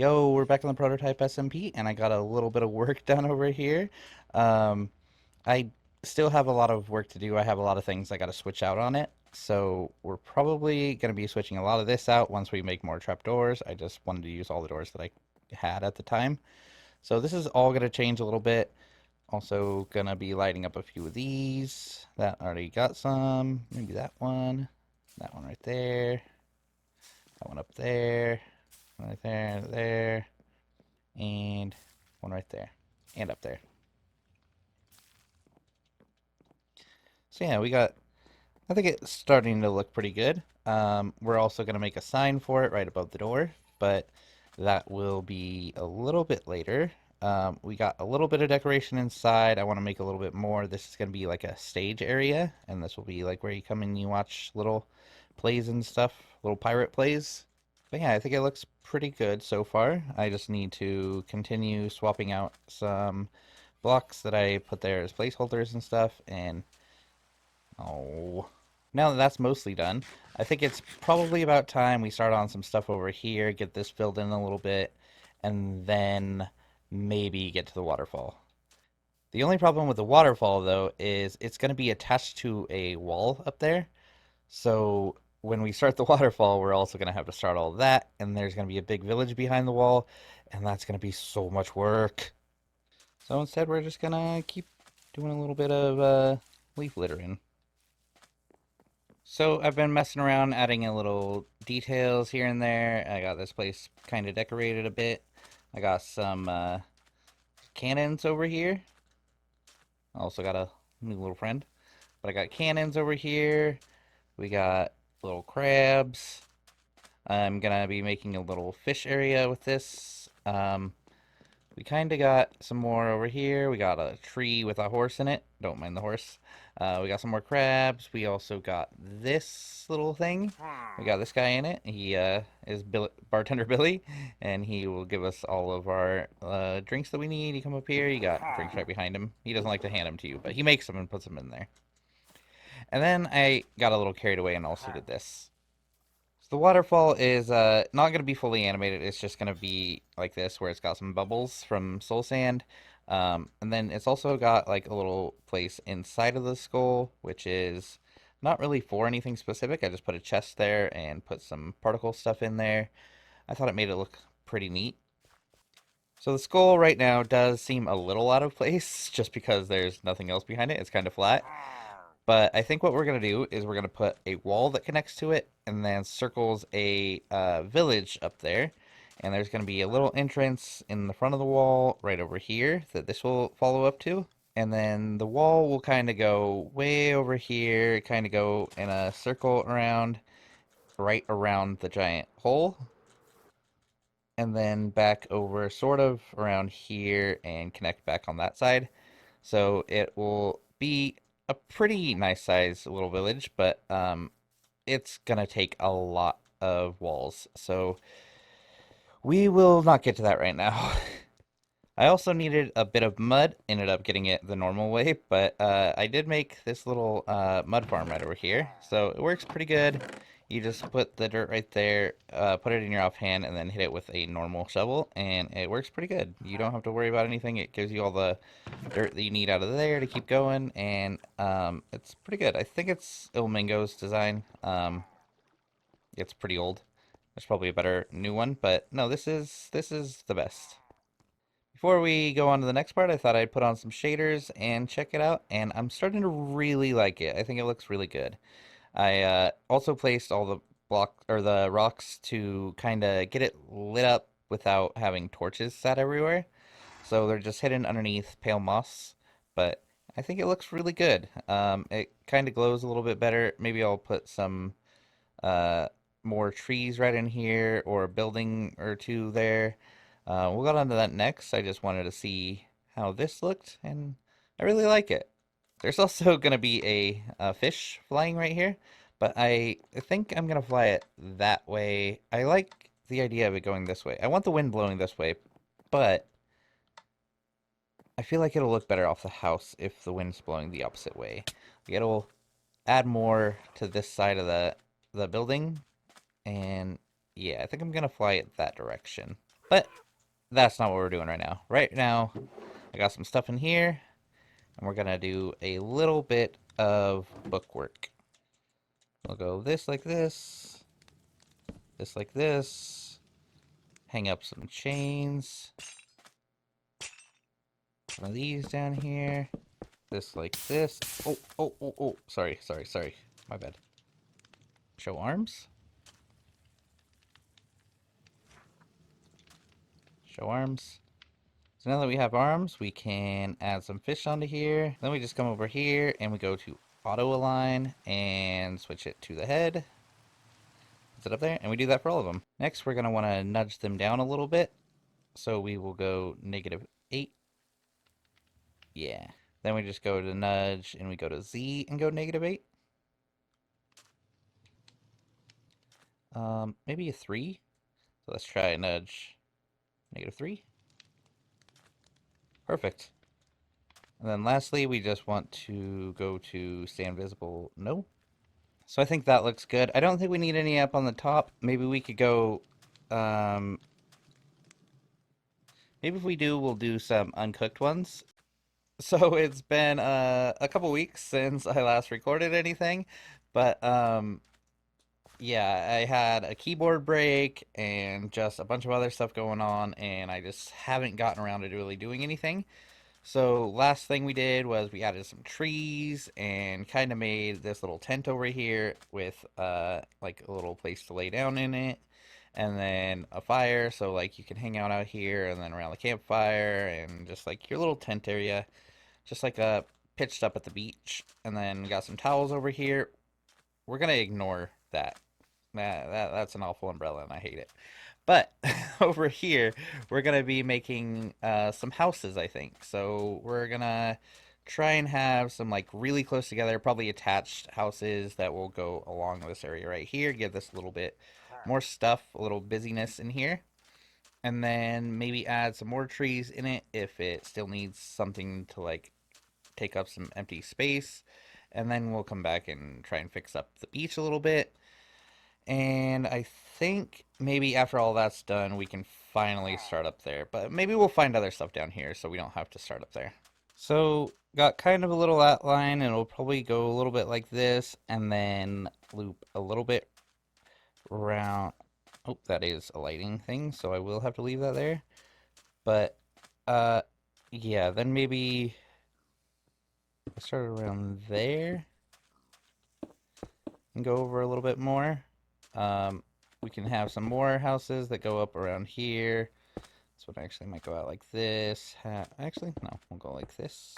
Yo, we're back on the prototype SMP, and I got a little bit of work done over here. Um, I still have a lot of work to do. I have a lot of things I got to switch out on it. So we're probably going to be switching a lot of this out once we make more trapdoors. I just wanted to use all the doors that I had at the time. So this is all going to change a little bit. Also going to be lighting up a few of these. That already got some. Maybe that one. That one right there. That one up there. Right there, there. And one right there and up there. So yeah, we got, I think it's starting to look pretty good. We're also going to make a sign for it right above the door, but that will be a little bit later. We got a little bit of decoration inside. I want to make a little bit more. This is going to be like a stage area, and this will be like where you come and you watch little plays and stuff, little pirate plays. But yeah, I think it looks pretty good so far. I just need to continue swapping out some blocks that I put there as placeholders and stuff, and oh, now that that's mostly done, I think it's probably about time we start on some stuff over here, get this filled in a little bit, and then maybe get to the waterfall. The only problem with the waterfall, though, is it's going to be attached to a wall up there. So when we start the waterfall, we're also going to have to start all that, and there's going to be a big village behind the wall, and that's going to be so much work. So instead, we're just going to keep doing a little bit of leaf littering. So I've been messing around, adding a little details here and there. I got this place kind of decorated a bit. I got some cannons over here. I also got a new little friend. But I got cannons over here. We got little crabs. I'm gonna be making a little fish area with this. We kind of got some more over here. We got a tree with a horse in it. Don't mind the horse. We got some more crabs. We also got this little thing. We got this guy in it. He is Bartender Billy, and he will give us all of our drinks that we need. You come up here. You got drinks right behind him. He doesn't like to hand them to you, but he makes them and puts them in there. And then I got a little carried away and also did this. So the waterfall is not going to be fully animated. It's just going to be like this, where it's got some bubbles from soul sand. And then it's also got like a little place inside of the skull, which is not really for anything specific. I just put a chest there and put some particle stuff in there. I thought it made it look pretty neat. So the skull right now does seem a little out of place just because there's nothing else behind it. It's kind of flat. But I think what we're going to do is we're going to put a wall that connects to it and then circles a village up there. And there's going to be a little entrance in the front of the wall right over here that this will follow up to. And then the wall will kind of go way over here, kind of go in a circle around, right around the giant hole. And then back over sort of around here and connect back on that side. So it will be a pretty nice size little village, but it's gonna take a lot of walls. So we will not get to that right now. I also needed a bit of mud, ended up getting it the normal way, but I did make this little mud farm right over here. So it works pretty good. You just put the dirt right there, put it in your offhand, and then hit it with a normal shovel, and it works pretty good. You don't have to worry about anything. It gives you all the dirt that you need out of there to keep going, and it's pretty good. I think it's Ilmingo's design. It's pretty old. There's probably a better new one, but no, this is the best. Before we go on to the next part, I thought I'd put on some shaders and check it out, and I'm starting to really like it. I think it looks really good. I also placed all the the rocks to kind of get it lit up without having torches set everywhere. So they're just hidden underneath pale moss, but I think it looks really good. It kind of glows a little bit better. Maybe I'll put some uh, more trees right in here or a building or two there. We'll get on to that next. I just wanted to see how this looked, and I really like it. There's also going to be a fish flying right here, but I think I'm going to fly it that way. I like the idea of it going this way. I want the wind blowing this way, but I feel like it'll look better off the house if the wind's blowing the opposite way. Like, it'll add more to this side of the building, and yeah, I think I'm gonna fly it that direction. But that's not what we're doing right now. Right now, I got some stuff in here, and we're gonna do a little bit of bookwork. We'll go this like this like this, hang up some chains, one of these down here, this like this. Oh, sorry, my bad. Show arms. Show arms. So now that we have arms, we can add some fish onto here. Then we just come over here and we go to auto align and switch it to the head. Put it up there, and we do that for all of them. Next, we're going to want to nudge them down a little bit. So we will go -8. Yeah. Then we just go to nudge and we go to Z and go -8. Maybe a 3. So let's try nudge -3. Perfect. And then lastly, we just want to go to stand visible. No. So I think that looks good. I don't think we need any up on the top. Maybe we could go, maybe if we do, we'll do some uncooked ones. So it's been a couple weeks since I last recorded anything, but yeah, I had a keyboard break and just a bunch of other stuff going on, and I just haven't gotten around to really doing anything. So last thing we did was we added some trees and kind of made this little tent over here with like a little place to lay down in it, and then a fire so like you can hang out here and then around the campfire and just like your little tent area, just like pitched up at the beach. And then got some towels over here. We're gonna ignore that. That's an awful umbrella and I hate it. But over here, we're going to be making some houses, I think. So we're going to try and have some like really close together, probably attached houses that will go along this area right here. Give this a little bit more stuff, a little busyness in here. And then maybe add some more trees in it if it still needs something to like take up some empty space. And then we'll come back and try and fix up the beach a little bit. And I think maybe after all that's done, we can finally start up there. But maybe we'll find other stuff down here so we don't have to start up there. So, got kind of a little outline, and it'll probably go a little bit like this, and then loop a little bit around. Oh, that is a lighting thing, so I will have to leave that there. But, uh, yeah, then maybe start around there and go over a little bit more. We can have some more houses that go up around here. This one actually might go out like this. Actually, no, we'll go like this.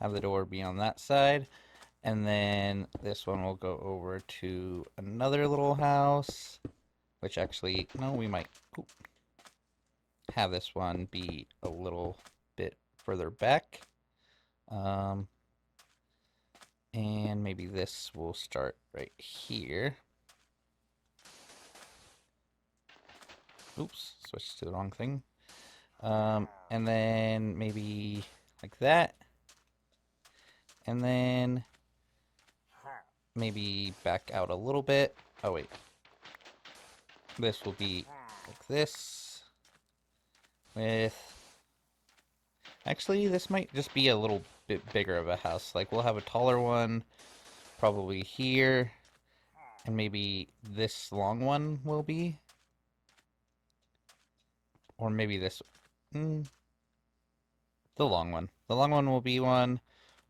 Have the door be on that side. And then this one will go over to another little house. Which actually, no, we might have this one be a little bit further back. And maybe this will start right here. Oops, switched to the wrong thing. And then maybe like that. And then maybe back out a little bit. Oh, wait. This will be like this. With... Actually, this might just be a little bit bigger of a house. Like, we'll have a taller one probably here. And maybe this long one will be. Or maybe this... the long one. The long one will be one.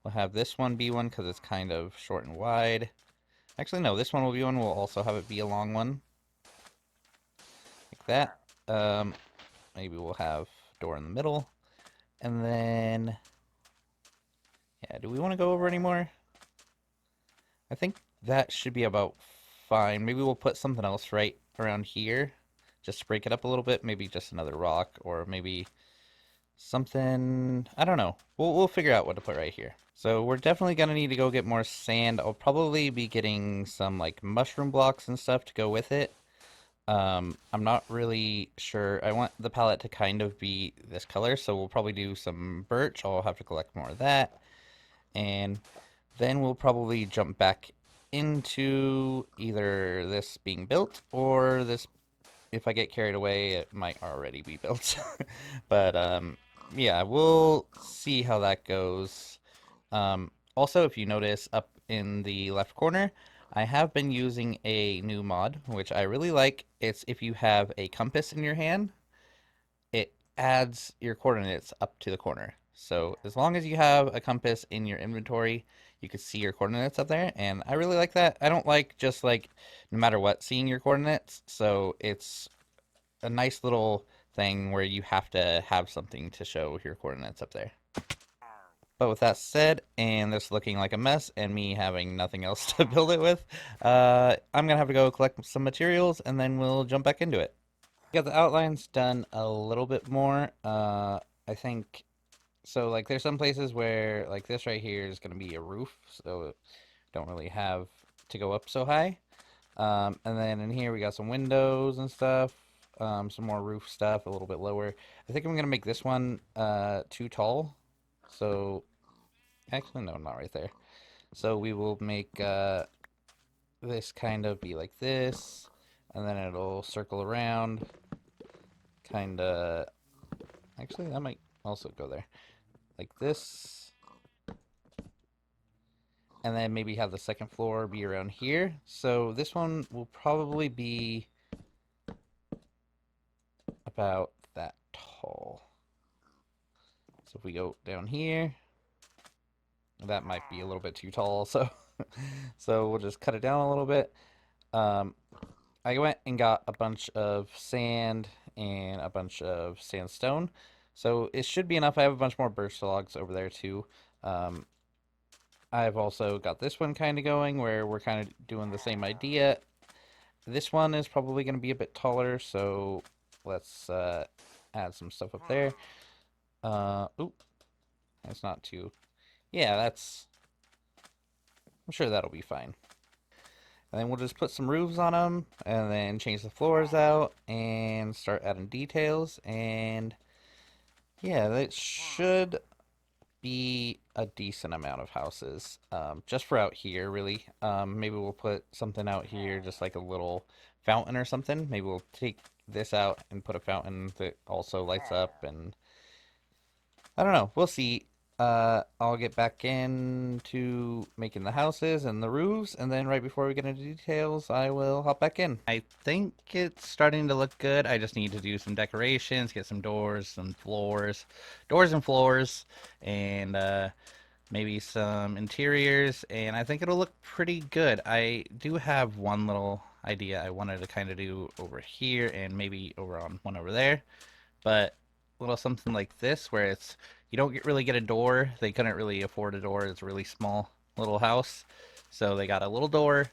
We'll have this one be one because it's kind of short and wide. Actually, no, this one will be one. We'll also have it be a long one. Like that. Maybe we'll have door in the middle. And then... Yeah, do we want to go over anymore? I think that should be about fine. Maybe we'll put something else right around here. Just to break it up a little bit. Maybe just another rock. Or maybe something... I don't know. We'll figure out what to put right here. So we're definitely going to need to go get more sand. I'll probably be getting some like mushroom blocks and stuff to go with it. I'm not really sure. I want the palette to kind of be this color, so we'll probably do some birch. I'll have to collect more of that. And then we'll probably jump back into either this being built or this If I get carried away, it might already be built. But yeah, we'll see how that goes. Also, if you notice up in the left corner, I have been using a new mod, which I really like. It's if you have a compass in your hand, it adds your coordinates up to the corner. So as long as you have a compass in your inventory, you can see your coordinates up there, and I really like that. I don't like just like no matter what seeing your coordinates, so it's a nice little thing where you have to have something to show your coordinates up there. But with that said, and this looking like a mess, and me having nothing else to build it with, I'm gonna have to go collect some materials, and then we'll jump back into it. Got the outlines done a little bit more. I think so. Like, there's some places where like this right here is gonna be a roof, so don't really have to go up so high. And then in here we got some windows and stuff. Some more roof stuff, a little bit lower. I think I'm gonna make this one too tall. So actually, no, not right there. So we will make this kind of be like this, and then it'll circle around, kind of. Actually, that might also go there, like this, and then maybe have the second floor be around here. So this one will probably be about that tall. So if we go down here, that might be a little bit too tall, so so we'll just cut it down a little bit. Um, I went and got a bunch of sand and a bunch of sandstone, so it should be enough. I have a bunch more birch logs over there too. Um, I've also got this one kind of going where we're kind of doing the same idea. This one is probably going to be a bit taller, so let's add some stuff up there. Oop, that's not too. Yeah, that's. I'm sure that'll be fine. And then we'll just put some roofs on them, and then change the floors out, and start adding details. And yeah, that should be a decent amount of houses, just for out here, really. Maybe we'll put something out here, just like a little fountain or something. Maybe we'll take this out and put a fountain that also lights up, and I don't know. We'll see. I'll get back into making the houses and the roofs, and then right before we get into details, I will hop back in. I think it's starting to look good. I just need to do some decorations, get some doors, some doors and floors, and maybe some interiors, and I think it'll look pretty good. I do have one little idea I wanted to kind of do over here, and maybe over on one over there, but a little something like this where it's you don't really get a door. They couldn't really afford a door. It's a really small little house, so they got a little door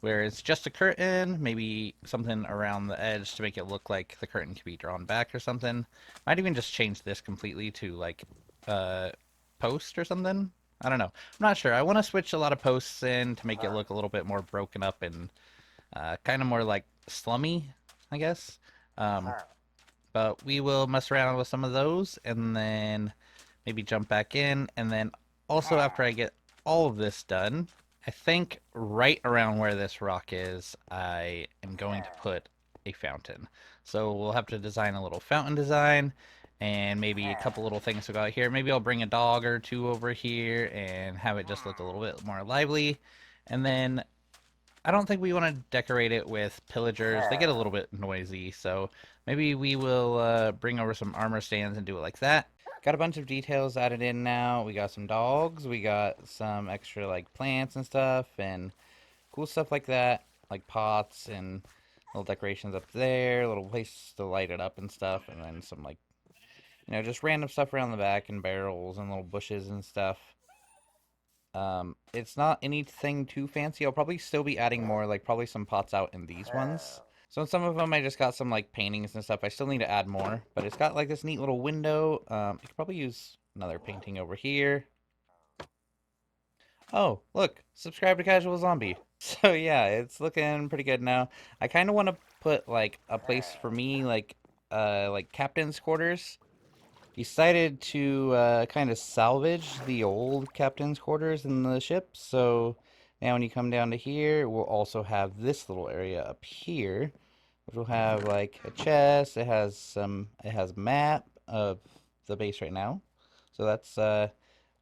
where it's just a curtain, maybe something around the edge to make it look like the curtain can be drawn back or something. Might even just change this completely to like post or something. I don't know. I'm not sure. I want to switch a lot of posts in to make it look a little bit more broken up and kind of more like slummy, I guess. Um, but we will mess around with some of those and then maybe jump back in. And then also after I get all of this done, I think right around where this rock is, I am going to put a fountain. So we'll have to design a little fountain design and maybe a couple little things to go out here. Maybe I'll bring a dog or two over here and have it just look a little bit more lively. And then I don't think we want to decorate it with pillagers. They get a little bit noisy, so maybe we will bring over some armor stands and do it like that. Got a bunch of details added in now. We got some dogs, we got some extra like plants and stuff, and cool stuff like that, like pots and little decorations up there, little place to light it up and stuff, and then some like, just random stuff around the back and barrels and little bushes and stuff. It's not anything too fancy. I'll probably still be adding more, like probably some pots out in these ones. So in some of them, I just got some like paintings and stuff. I still need to add more, but it's got like this neat little window. I could probably use another painting over here. Oh, look, subscribe to Casual Zombie. So yeah, it's looking pretty good now. I kind of want to put like a place for me, like captain's quarters. Decided to kind of salvage the old captain's quarters in the ship. So now when you come down to here, we'll also have this little area up here. which will have like a chest. It has a map of the base right now. So that's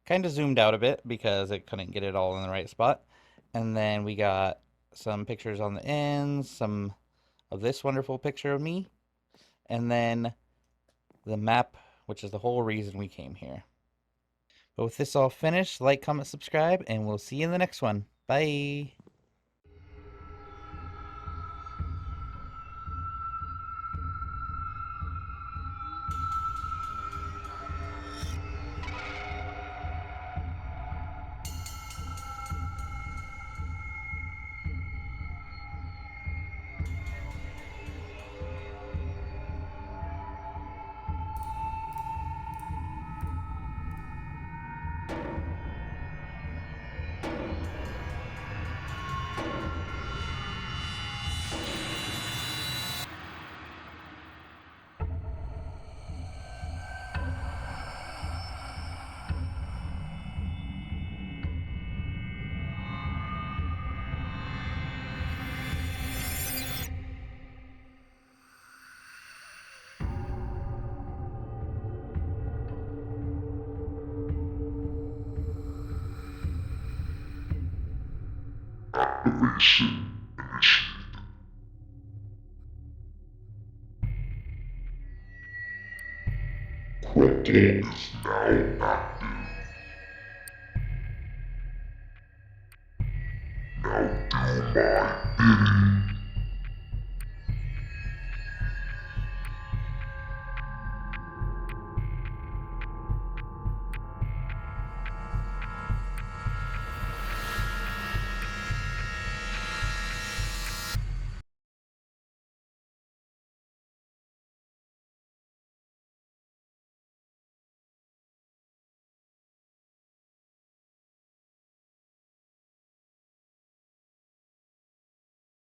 kind of zoomed out a bit because it couldn't get it all in the right spot. And then we got some pictures on the ends, some of this wonderful picture of me, and then the map, which is the whole reason we came here. But with this all finished, like, comment, subscribe, and we'll see you in the next one. Bye! Activation initiated. Portal is now active. Now do my bidding.